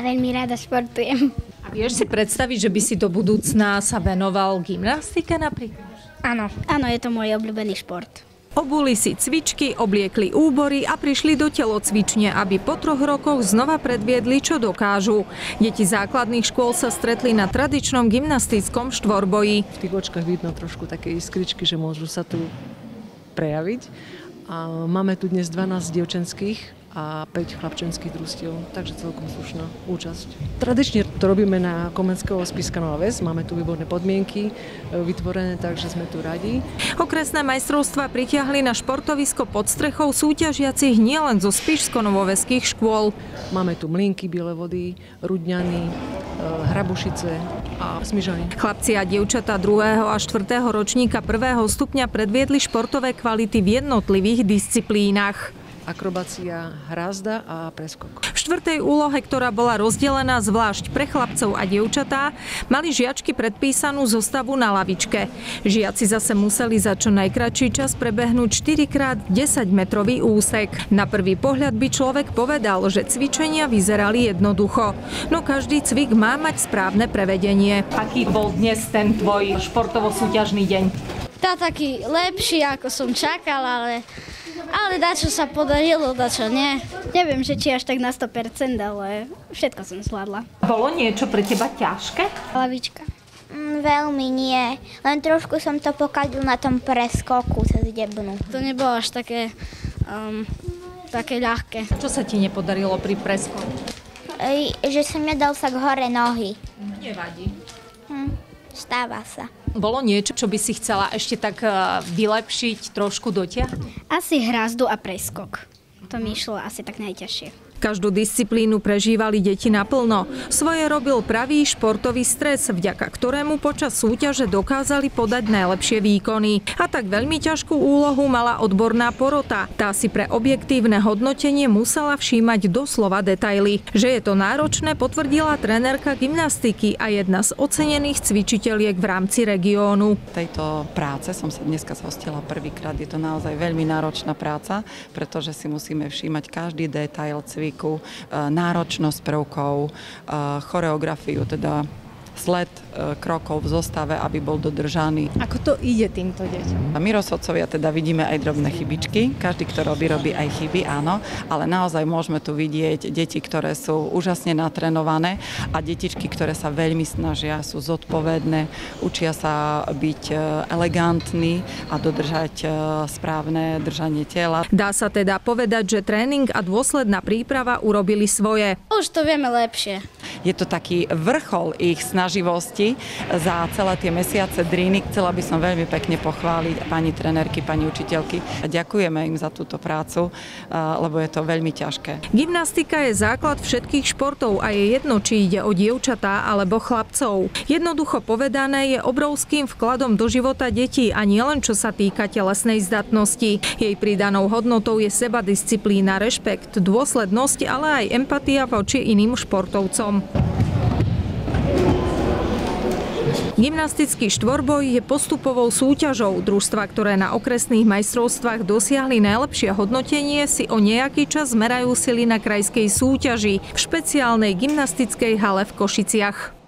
Veľmi rada športujem. A vieš si predstaviť, že by si do budúcna sa venoval gymnastike napríklad? Áno. Áno, je to môj obľúbený šport. Obuli si cvičky, obliekli úbory a prišli do telocvične, aby po 3 rokoch znova predviedli, čo dokážu. Deti základných škôl sa stretli na tradičnom gymnastickom štvorboji. V tých očkách vidno trošku také iskričky, že môžu sa tu prejaviť. A máme tu dnes 12 dievčenských a 5 chlapčenských družstiev, takže celkom slušná účasť. Tradične to robíme na Komenského Spišská Nová Ves, máme tu výborné podmienky vytvorené, takže sme tu radi. Okresné majstrovstvá pritiahli na športovisko pod strechou súťažiacich nielen zo spišsko-novoveských škôl. Máme tu Mlynky, Biele Vody, Rudňany, Hrabušice a Smižany. Chlapci a dievčatá 2. a 4. ročníka 1. stupňa predviedli športové kvality v jednotlivých disciplínach. Akrobácia, hrázda a preskok. V 4. úlohe, ktorá bola rozdelená zvlášť pre chlapcov a dievčatá, mali žiačky predpísanú zostavu na lavičke. Žiaci zase museli za čo najkratší čas prebehnúť 4x10-metrový úsek. Na prvý pohľad by človek povedal, že cvičenia vyzerali jednoducho. No každý cvik má mať správne prevedenie. Aký bol dnes ten tvoj športovo-súťažný deň? Tá taký lepší, ako som čakala, ale dačo sa podarilo, dačo nie. Neviem, že či až tak na 100%, ale všetko som zvládla. Bolo niečo pre teba ťažké? Lavička. Veľmi nie, len trošku som to pokazil na tom preskoku cez debnu. To nebolo až také ľahké. Čo sa ti nepodarilo pri preskoku? Že som nedal sa k hore nohy. Nevadí. Stáva sa. Bolo niečo, čo by si chcela ešte tak vylepšiť, trošku dotiahnuť? Asi hrázdu a preskok. To mi išlo asi tak najťažšie. Každú disciplínu prežívali deti naplno. Svoje robil pravý športový stres, vďaka ktorému počas súťaže dokázali podať najlepšie výkony. A tak veľmi ťažkú úlohu mala odborná porota. Tá si pre objektívne hodnotenie musela všímať doslova detaily. Že je to náročné, potvrdila trenérka gymnastiky a jedna z ocenených cvičiteľiek v rámci regiónu. Tejto práce som sa dneska zhostila prvýkrát. Je to naozaj veľmi náročná práca, pretože si musíme všímať každý detail cviku, náročnosť prvkov, choreografiu, teda sled krokov v zostave, aby bol dodržaný. Ako to ide týmto deťom? A my rozhodcovia teda vidíme aj drobné chybičky. Každý, kto robí aj chyby, áno. Ale naozaj môžeme tu vidieť deti, ktoré sú úžasne natrenované a detičky, ktoré sa veľmi snažia, sú zodpovedné, učia sa byť elegantní a dodržať správne držanie tela. Dá sa teda povedať, že tréning a dôsledná príprava urobili svoje. Už to vieme lepšie. Je to taký vrchol ich snaživosti za celé tie mesiace dríny. Chcela by som veľmi pekne pochváliť pani trenérky, pani učiteľky a ďakujeme im za túto prácu, lebo je to veľmi ťažké. Gymnastika je základ všetkých športov a je jedno, či ide o dievčatá alebo chlapcov. Jednoducho povedané, je obrovským vkladom do života detí a nielen čo sa týka telesnej zdatnosti. Jej pridanou hodnotou je sebadisciplína, rešpekt, dôslednosť, ale aj empatia voči iným športovcom. Gymnastický štvorboj je postupovou súťažou. Družstva, ktoré na okresných majstrovstvách dosiahli najlepšie hodnotenie, si o nejaký čas merajú sily na krajskej súťaži v špeciálnej gymnastickej hale v Košiciach.